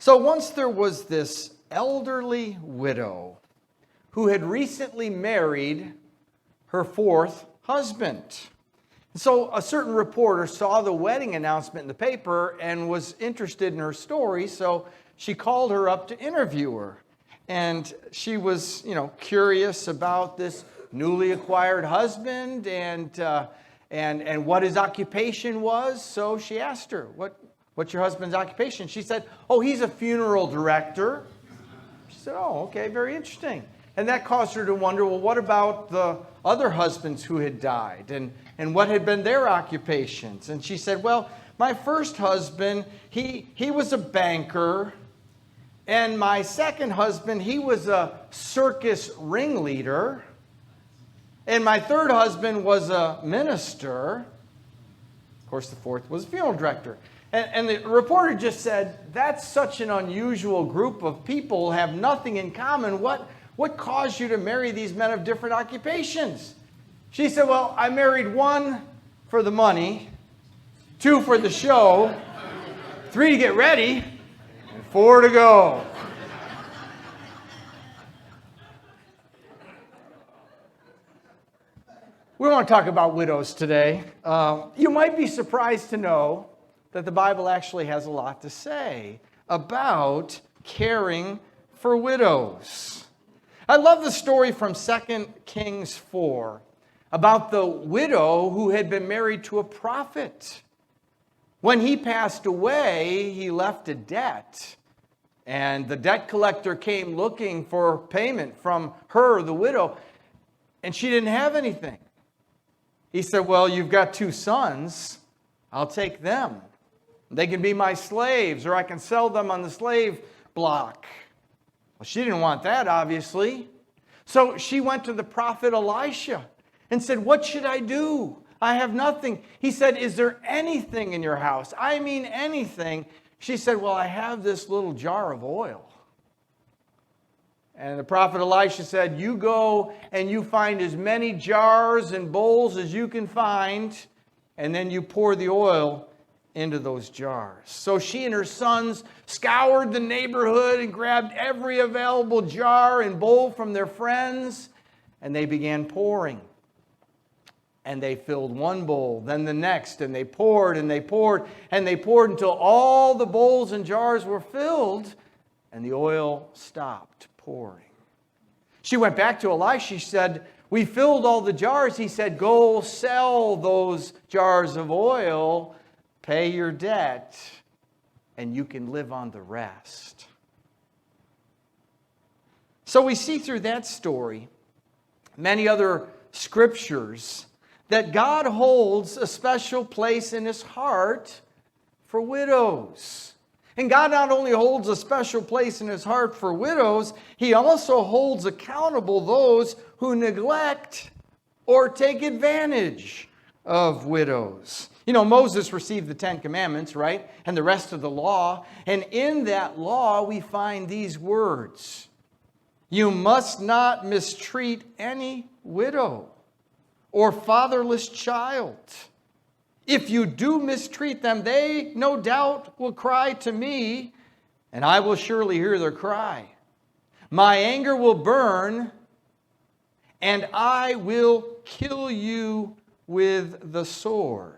So once there was this elderly widow who had recently married her fourth husband. So a certain reporter saw the wedding announcement in the paper and was interested in her story, so she called her up to interview her. And she was, curious about this newly acquired husband and what his occupation was. So she asked her, what's your husband's occupation? She said, oh, he's a funeral director. She said, oh, okay, very interesting. And that caused her to wonder, well, what about the other husbands who had died? And what had been their occupations? And she said, well, my first husband, he was a banker. And my second husband, he was a circus ringleader. And my third husband was a minister. Of course, the fourth was a funeral director. And the reporter just said, that's such an unusual group of people, have nothing in common. What caused you to marry these men of different occupations? She said, well, I married 1 for the money, 2 for the show, 3 to get ready, and 4 to go. We want to talk about widows today. You might be surprised to know that the Bible actually has a lot to say about caring for widows. I love the story from 2 Kings 4 about the widow who had been married to a prophet. When he passed away, he left a debt. And the debt collector came looking for payment from her, the widow, and she didn't have anything. He said, well, you've got 2 sons. I'll take them. They can be my slaves, or I can sell them on the slave block. Well, she didn't want that, obviously. So she went to the prophet Elisha and said, what should I do? I have nothing. He said, is there anything in your house? I mean anything. She said, well, I have this little jar of oil. And the prophet Elisha said, you go and you find as many jars and bowls as you can find, and then you pour the oil into those jars. So she and her sons scoured the neighborhood and grabbed every available jar and bowl from their friends, and they began pouring. And they filled one bowl, then the next, and they poured and they poured and they poured until all the bowls and jars were filled, and the oil stopped pouring. She went back to Elisha. She said, we filled all the jars. He said, go sell those jars of oil, pay your debt, and you can live on the rest. So we see through that story, many other scriptures, that God holds a special place in His heart for widows. And God not only holds a special place in His heart for widows, He also holds accountable those who neglect or take advantage of widows. You know, Moses received the 10 Commandments, right? And the rest of the law. And in that law, we find these words. You must not mistreat any widow or fatherless child. If you do mistreat them, they no doubt will cry to me, and I will surely hear their cry. My anger will burn, and I will kill you with the sword.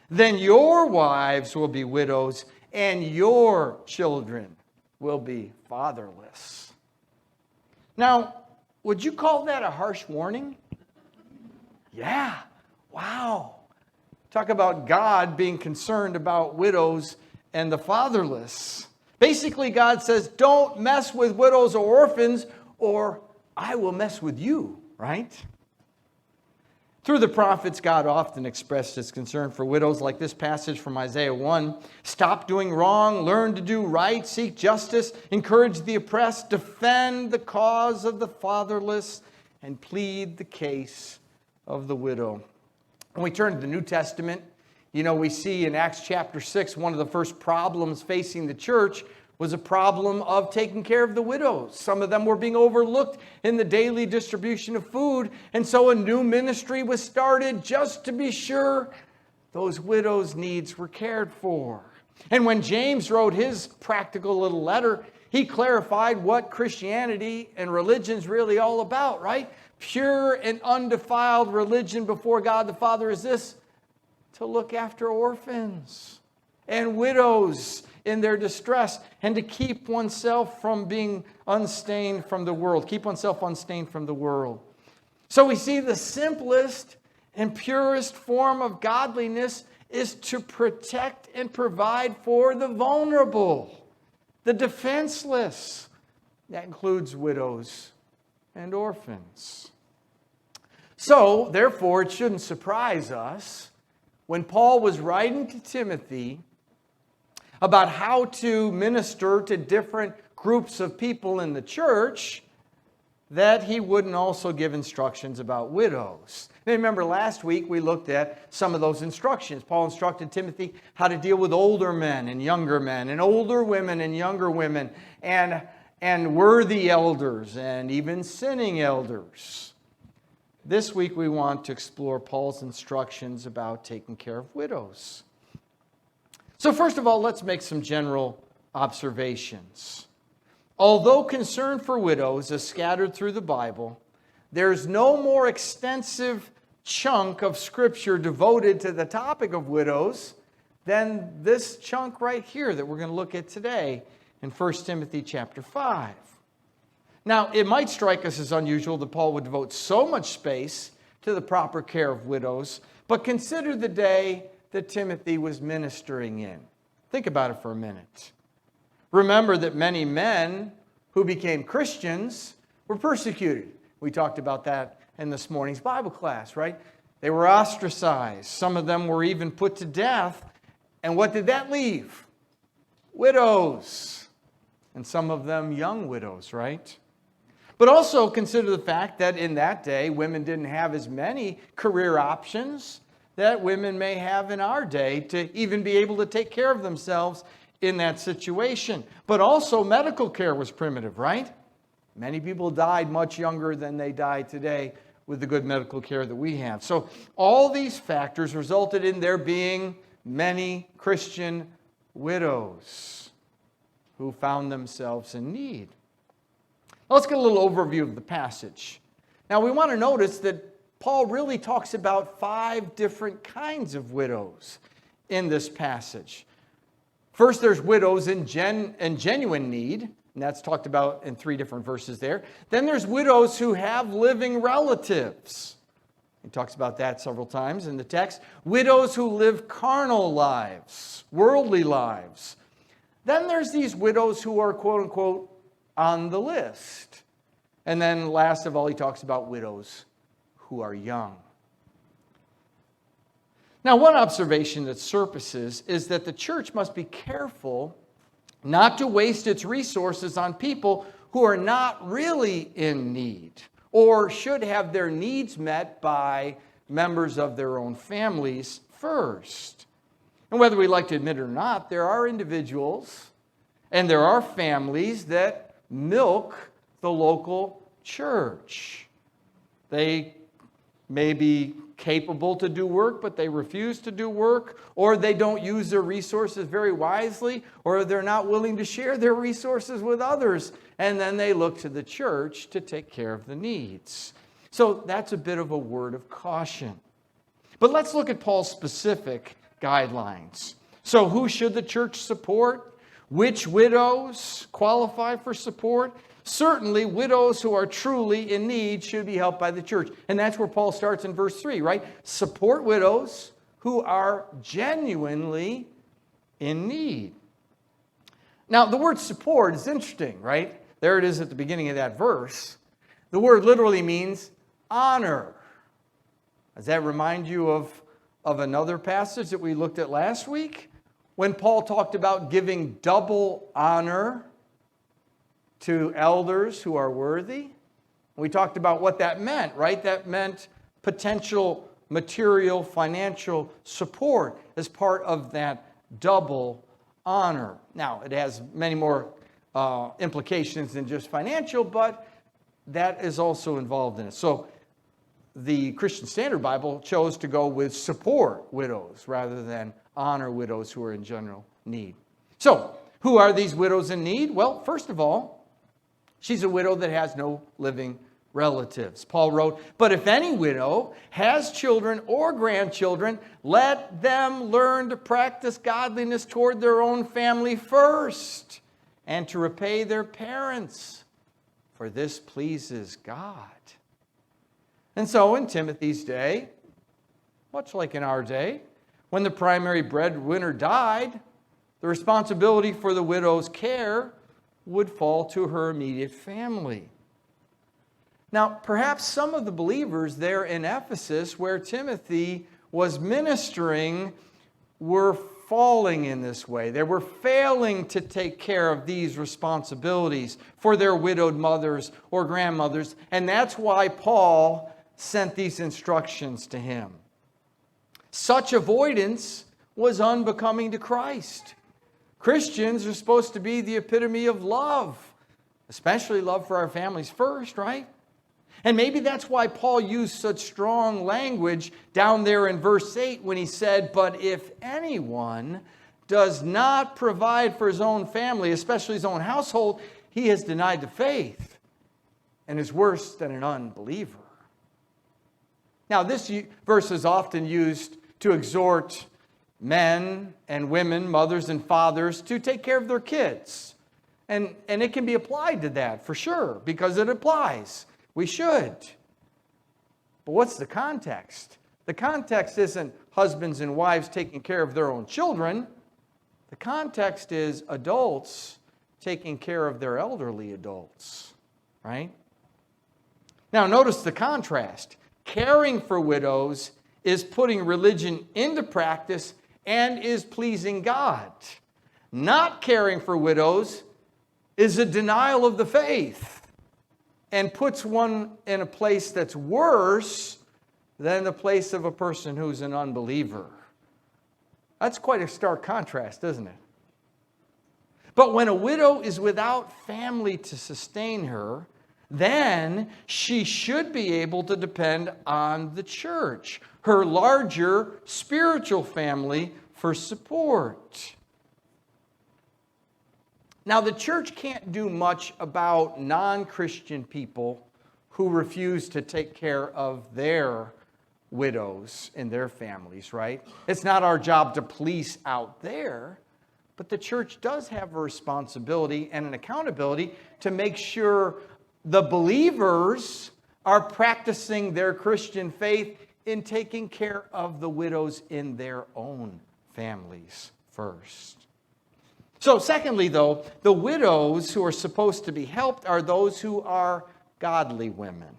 Then your wives will be widows, and your children will be fatherless. Now, would you call that a harsh warning? Yeah. Wow. Talk about God being concerned about widows and the fatherless. Basically, God says, don't mess with widows or orphans, or I will mess with you, right? Through the prophets, God often expressed His concern for widows, like this passage from Isaiah 1. Stop doing wrong, learn to do right, seek justice, encourage the oppressed, defend the cause of the fatherless, and plead the case of the widow. When we turn to the New Testament, we see in Acts chapter 6, one of the first problems facing the church was a problem of taking care of the widows. Some of them were being overlooked in the daily distribution of food. And so a new ministry was started just to be sure those widows' needs were cared for. And when James wrote his practical little letter, he clarified what Christianity and religion's really all about, right? Pure and undefiled religion before God the Father is this: to look after orphans and widows in their distress, and to keep oneself from being unstained from the world. Keep oneself unstained from the world. So we see the simplest and purest form of godliness is to protect and provide for the vulnerable, the defenseless. That includes widows and orphans. So, therefore, it shouldn't surprise us when Paul was writing to Timothy about how to minister to different groups of people in the church, that he wouldn't also give instructions about widows. And remember, last week we looked at some of those instructions. Paul instructed Timothy how to deal with older men and younger men, and older women and younger women, and worthy elders, and even sinning elders. This week we want to explore Paul's instructions about taking care of widows. So first of all, let's make some general observations. Although concern for widows is scattered through the Bible, there's no more extensive chunk of Scripture devoted to the topic of widows than this chunk right here that we're going to look at today in 1 Timothy chapter 5. Now, it might strike us as unusual that Paul would devote so much space to the proper care of widows, but consider the day that Timothy was ministering in. Think about it for a minute. Remember that many men who became Christians were persecuted. We talked about that in this morning's Bible class, right? They were ostracized. Some of them were even put to death. And what did that leave? Widows. And some of them young widows, right? But also consider the fact that in that day, women didn't have as many career options that women may have in our day to even be able to take care of themselves in that situation. But also medical care was primitive, right? Many people died much younger than they die today with the good medical care that we have. So all these factors resulted in there being many Christian widows who found themselves in need. Now let's get a little overview of the passage. Now we want to notice that Paul really talks about 5 different kinds of widows in this passage. First, there's widows in genuine need, and that's talked about in 3 different verses there. Then there's widows who have living relatives. He talks about that several times in the text. Widows who live carnal lives, worldly lives. Then there's these widows who are, quote unquote, on the list. And then last of all, he talks about widows who are young. Now, one observation that surfaces is that the church must be careful not to waste its resources on people who are not really in need or should have their needs met by members of their own families first. And whether we like to admit it or not, there are individuals and there are families that milk the local church. They may be capable to do work, but they refuse to do work, or they don't use their resources very wisely, or they're not willing to share their resources with others, and then they look to the church to take care of the needs. So that's a bit of a word of caution. But let's look at Paul's specific guidelines. So who should the church support? Which widows qualify for support? Certainly, widows who are truly in need should be helped by the church. And that's where Paul starts in verse 3, right? Support widows who are genuinely in need. Now, the word support is interesting, right? There it is at the beginning of that verse. The word literally means honor. Does that remind you of another passage that we looked at last week? When Paul talked about giving double honor to elders who are worthy. We talked about what that meant, right? That meant potential material, financial support as part of that double honor. Now, it has many more implications than just financial, but that is also involved in it. So the Christian Standard Bible chose to go with support widows rather than honor widows who are in general need. So, who are these widows in need? Well, first of all, she's a widow that has no living relatives. Paul wrote, "But if any widow has children or grandchildren, let them learn to practice godliness toward their own family first, and to repay their parents, for this pleases God." And so in Timothy's day, much like in our day, when the primary breadwinner died, the responsibility for the widow's care would fall to her immediate family. Now, perhaps some of the believers there in Ephesus, where Timothy was ministering, were falling in this way. They were failing to take care of these responsibilities for their widowed mothers or grandmothers, and that's why Paul sent these instructions to him. Such avoidance was unbecoming to Christ. Christians are supposed to be the epitome of love, especially love for our families first, right? And maybe that's why Paul used such strong language down there in verse 8 when he said, "But if anyone does not provide for his own family, especially his own household, he has denied the faith and is worse than an unbeliever." Now, this verse is often used to exhort men and women, mothers and fathers, to take care of their kids. And it can be applied to that for sure, because it applies. We should. But what's the context? The context isn't husbands and wives taking care of their own children. The context is adults taking care of their elderly adults, right? Now, notice the contrast. Caring for widows is putting religion into practice and is pleasing God. Not caring for widows is a denial of the faith and puts one in a place that's worse than the place of a person who's an unbeliever. That's quite a stark contrast, isn't it? But when a widow is without family to sustain her, then she should be able to depend on the church, her larger spiritual family, for support. Now, the church can't do much about non-Christian people who refuse to take care of their widows and their families, right? It's not our job to police out there, but the church does have a responsibility and an accountability to make sure the believers are practicing their Christian faith in taking care of the widows in their own families first. So secondly, though, the widows who are supposed to be helped are those who are godly women.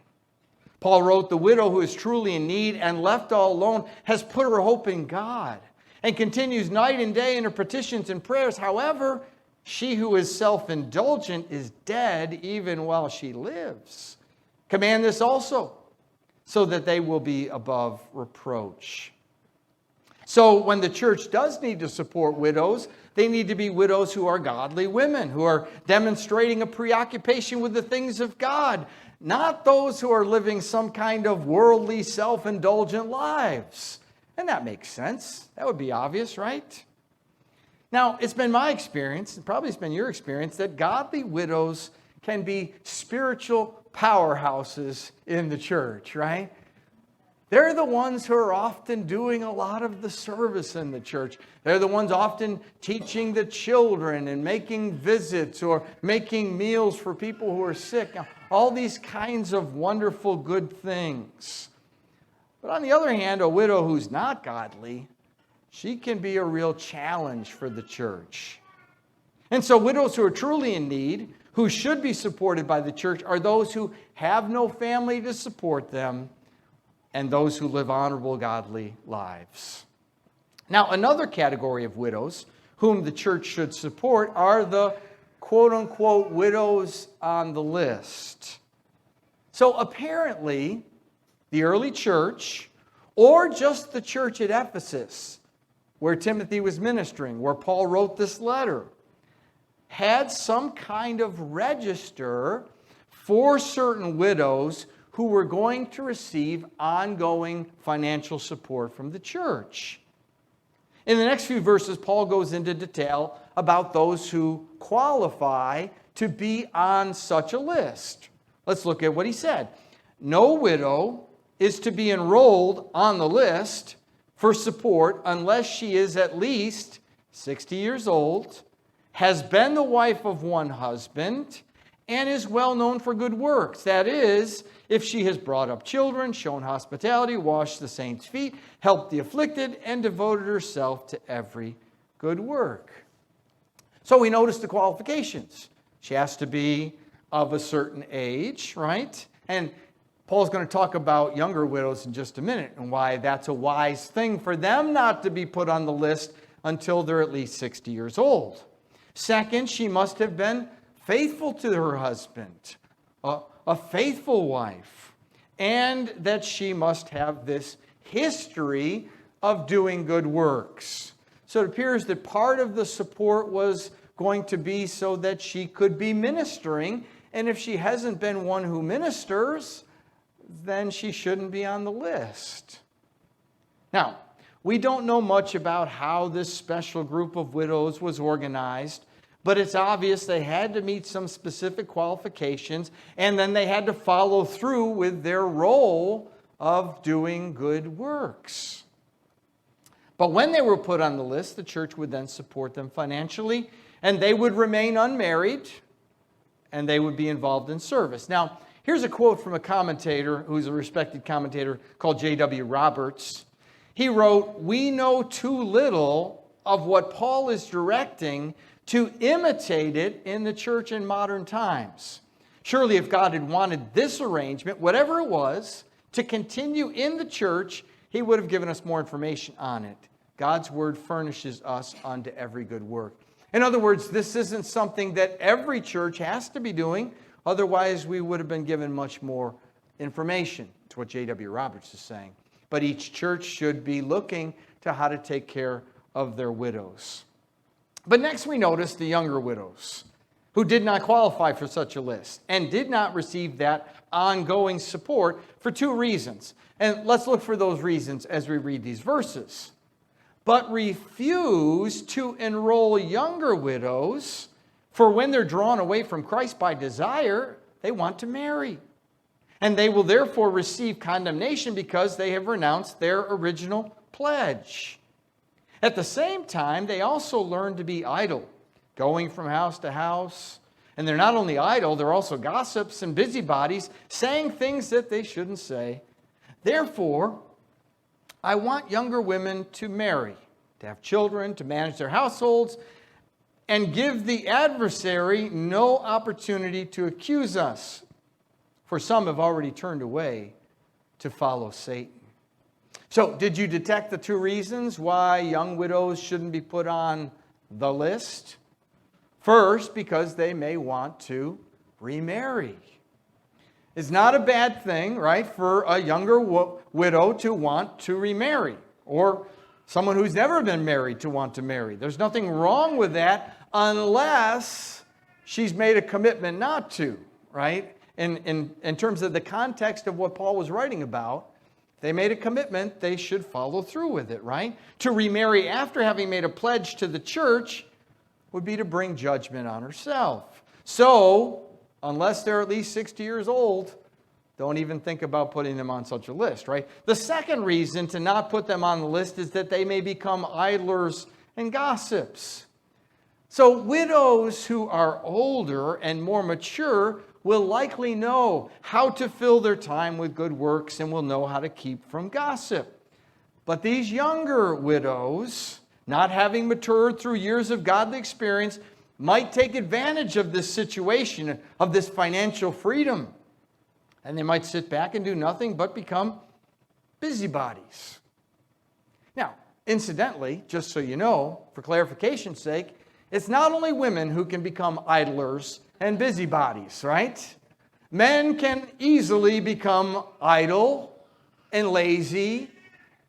Paul wrote, "The widow who is truly in need and left all alone has put her hope in God and continues night and day in her petitions and prayers. However, she who is self-indulgent is dead even while she lives. Command this also, so that they will be above reproach." So when the church does need to support widows, they need to be widows who are godly women, who are demonstrating a preoccupation with the things of God, not those who are living some kind of worldly, self-indulgent lives. And that makes sense. That would be obvious, right? Now, it's been my experience, and probably it's been your experience, that godly widows can be spiritual powerhouses in the church, right? They're the ones who are often doing a lot of the service in the church. They're the ones often teaching the children and making visits or making meals for people who are sick. All these kinds of wonderful good things. But on the other hand, a widow who's not godly, she can be a real challenge for the church. And so widows who are truly in need, who should be supported by the church, are those who have no family to support them and those who live honorable, godly lives. Now, another category of widows whom the church should support are the quote-unquote widows on the list. So apparently, the early church, or just the church at Ephesus, where Timothy was ministering, where Paul wrote this letter, had some kind of register for certain widows who were going to receive ongoing financial support from the church. In the next few verses, Paul goes into detail about those who qualify to be on such a list. Let's look at what he said. No widow is to be enrolled on the list for support unless she is at least 60 years old, has been the wife of one husband, and is well known for good works. That is, if she has brought up children, shown hospitality, washed the saints' feet, helped the afflicted, and devoted herself to every good work. So we notice the qualifications. She has to be of a certain age, right? And Paul's going to talk about younger widows in just a minute and why that's a wise thing for them not to be put on the list until they're at least 60 years old. Second, she must have been faithful to her husband, a faithful wife, and that she must have this history of doing good works. So it appears that part of the support was going to be so that she could be ministering, and if she hasn't been one who ministers, then she shouldn't be on the list. Now, we don't know much about how this special group of widows was organized, but it's obvious they had to meet some specific qualifications, and then they had to follow through with their role of doing good works. But when they were put on the list, the church would then support them financially, and they would remain unmarried, and they would be involved in service. Now, here's a quote from a commentator who's a respected commentator called J.W. Roberts. He wrote, "We know too little of what Paul is directing to imitate it in the church in modern times. Surely if God had wanted this arrangement, whatever it was, to continue in the church, he would have given us more information on it. God's word furnishes us unto every good work." In other words, this isn't something that every church has to be doing. Otherwise, we would have been given much more information. That's what J.W. Roberts is saying. But each church should be looking to how to take care of their widows. But next we notice the younger widows who did not qualify for such a list and did not receive that ongoing support for two reasons. And let's look for those reasons as we read these verses. But refuse to enroll younger widows, for when they're drawn away from Christ by desire, they want to marry. And they will therefore receive condemnation because they have renounced their original pledge. At the same time, they also learn to be idle, going from house to house. And they're not only idle, they're also gossips and busybodies, saying things that they shouldn't say. Therefore, I want younger women to marry, to have children, to manage their households, and give the adversary no opportunity to accuse us. For some have already turned away to follow Satan. So, did you detect the two reasons why young widows shouldn't be put on the list? First, because they may want to remarry. It's not a bad thing, right, for a younger widow to want to remarry, or someone who's never been married to want to marry. There's nothing wrong with that unless she's made a commitment not to, right? In terms of the context of what Paul was writing about, they made a commitment, they should follow through with it, right? To remarry after having made a pledge to the church would be to bring judgment on herself. So, unless they're at least 60 years old, don't even think about putting them on such a list, right? The second reason to not put them on the list is that they may become idlers and gossips. So widows who are older and more mature will likely know how to fill their time with good works and will know how to keep from gossip. But these younger widows, not having matured through years of godly experience, might take advantage of this situation, of this financial freedom. And they might sit back and do nothing but become busybodies. Now, incidentally, just so you know, for clarification's sake, it's not only women who can become idlers and busybodies, right? Men can easily become idle and lazy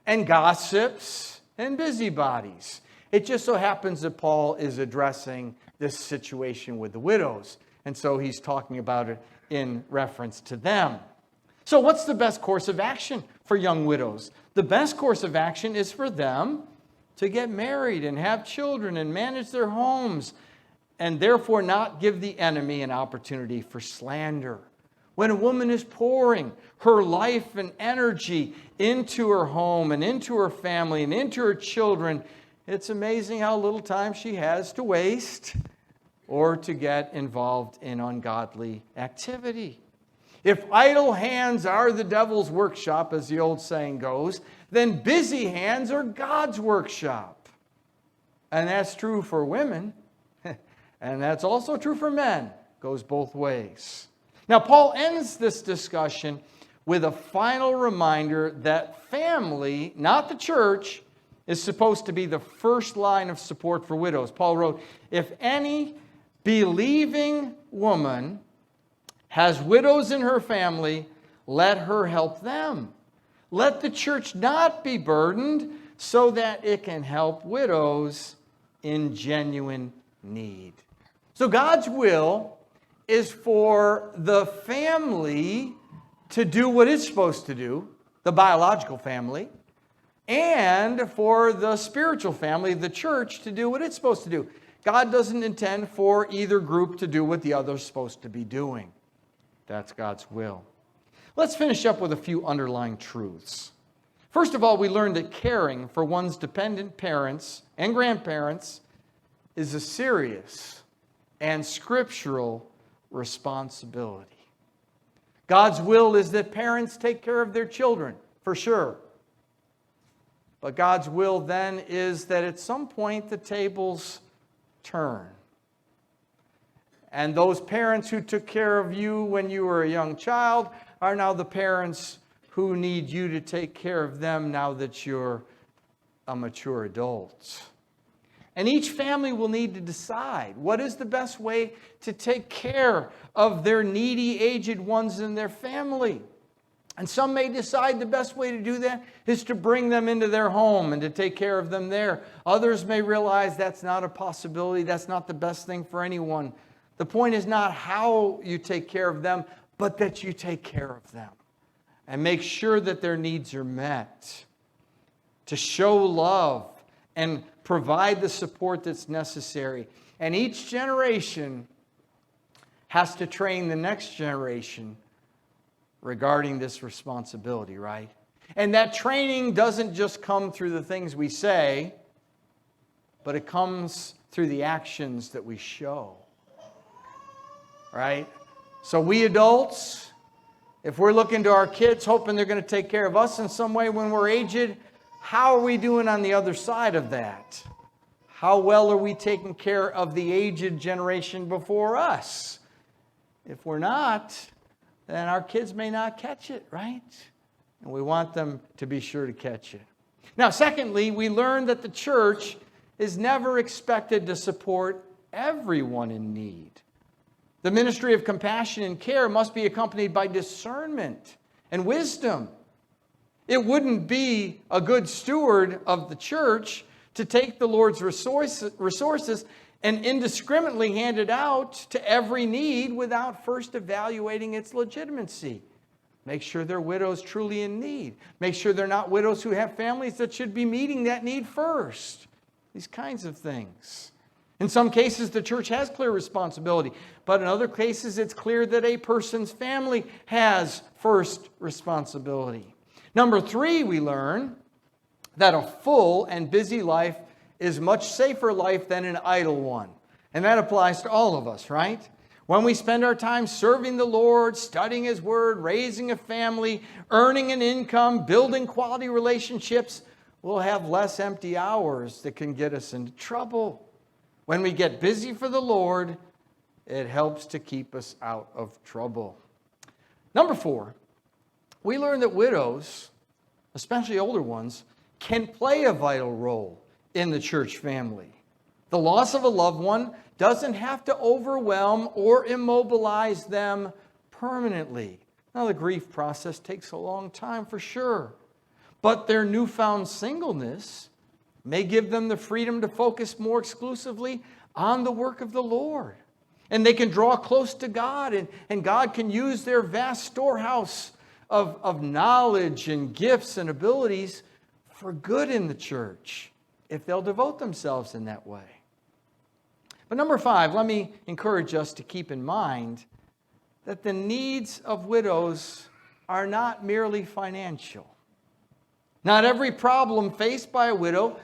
and gossips and busybodies. It just so happens that Paul is addressing this situation with the widows, and so he's talking about it in reference to them. So what's the best course of action for young widows? The best course of action is for them to get married and have children and manage their homes, and therefore not give the enemy an opportunity for slander. When a woman is pouring her life and energy into her home and into her family and into her children, it's amazing how little time she has to waste or to get involved in ungodly activity. If idle hands are the devil's workshop, as the old saying goes, then busy hands are God's workshop. And that's true for women, and that's also true for men. Goes both ways. Now, Paul ends this discussion with a final reminder that family, not the church, is supposed to be the first line of support for widows. Paul wrote, if any believing woman has widows in her family, let her help them. Let the church not be burdened so that it can help widows in genuine need. So God's will is for the family to do what it's supposed to do, the biological family, and for the spiritual family, the church, to do what it's supposed to do. God doesn't intend for either group to do what the other's supposed to be doing. That's God's will. Let's finish up with a few underlying truths. First of all, we learned that caring for one's dependent parents and grandparents is a serious and scriptural responsibility. God's will is that parents take care of their children, for sure. But God's will then is that at some point the tables turn. And those parents who took care of you when you were a young child are now the parents who need you to take care of them now that you're a mature adult. And each family will need to decide what is the best way to take care of their needy, aged ones in their family. And some may decide the best way to do that is to bring them into their home and to take care of them there. Others may realize that's not a possibility. That's not the best thing for anyone. The point is not how you take care of them, but that you take care of them and make sure that their needs are met. To show love and provide the support that's necessary. And each generation has to train the next generation regarding this responsibility, right? And that training doesn't just come through the things we say, but it comes through the actions that we show, right? So we adults, if we're looking to our kids hoping they're going to take care of us in some way when we're aged, how are we doing on the other side of that? How well are we taking care of the aged generation before us? If we're not, then our kids may not catch it, right? And we want them to be sure to catch it. Now, secondly, we learned that the church is never expected to support everyone in need. The ministry of compassion and care must be accompanied by discernment and wisdom. It wouldn't be a good steward of the church to take the Lord's resources and indiscriminately hand it out to every need without first evaluating its legitimacy. Make sure they're widows truly in need. Make sure they're not widows who have families that should be meeting that need first. These kinds of things. In some cases, the church has clear responsibility, but in other cases, it's clear that a person's family has first responsibility. Number 3, we learn that a full and busy life is much safer life than an idle one. And that applies to all of us, right? When we spend our time serving the Lord, studying His Word, raising a family, earning an income, building quality relationships, we'll have less empty hours that can get us into trouble. When we get busy for the Lord, it helps to keep us out of trouble. Number 4, we learn that widows, especially older ones, can play a vital role in the church family. The loss of a loved one doesn't have to overwhelm or immobilize them permanently. Now, the grief process takes a long time for sure, but their newfound singleness may give them the freedom to focus more exclusively on the work of the Lord. And they can draw close to God, and God can use their vast storehouse of knowledge and gifts and abilities for good in the church. if they'll devote themselves in that way. But number 5, let me encourage us to keep in mind that the needs of widows are not merely financial. Not every problem faced by a widow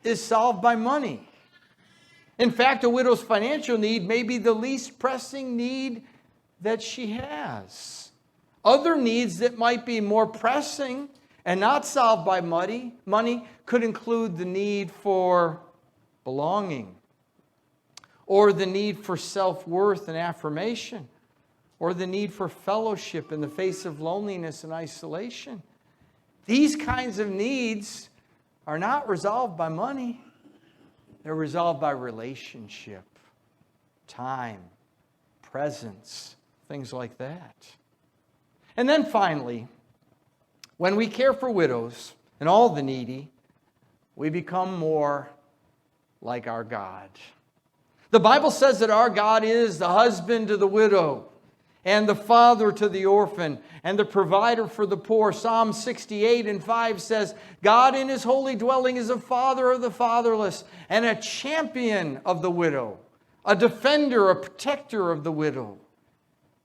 is solved by money. In fact, a widow's financial need may be the least pressing need that she has. Other needs that might be more pressing and not solved by money could include the need for belonging, or the need for self-worth and affirmation, or the need for fellowship in the face of loneliness and isolation. These kinds of needs are not resolved by money. They're resolved by relationship, time, presence, things like that. And then finally, when we care for widows and all the needy, we become more like our God. The Bible says that our God is the husband to the widow, and the father to the orphan, and the provider for the poor. Psalm 68:5 says, God in his holy dwelling is a father of the fatherless, and a champion of the widow, a defender, a protector of the widow.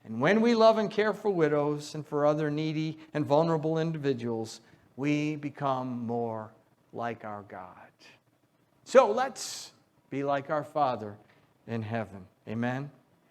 And when we love and care for widows and for other needy and vulnerable individuals, we become more like our God. So let's be like our Father in heaven. Amen.